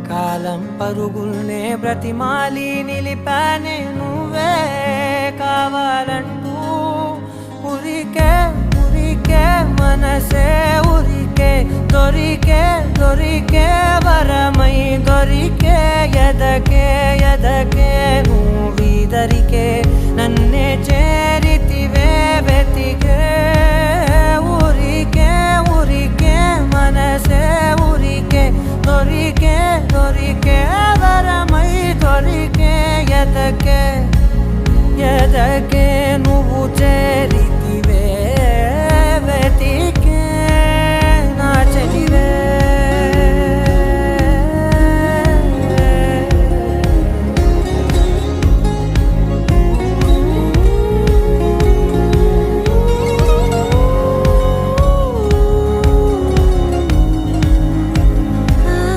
కాలం పరుగుల్నే బ్రతిమాలి నిలిపానే నువ్వే కావాలంటూ ఉరికే ఉరికే మనసే ఉరికే దొరికే వరమై దొరికే ఎదకే నువ్వీదరికే నన్నే చేరితివే వెతికే ఉరికే మనసే ఉరికే దొరికే వరమై దొరికే ఎదకే నువ్వు చేరి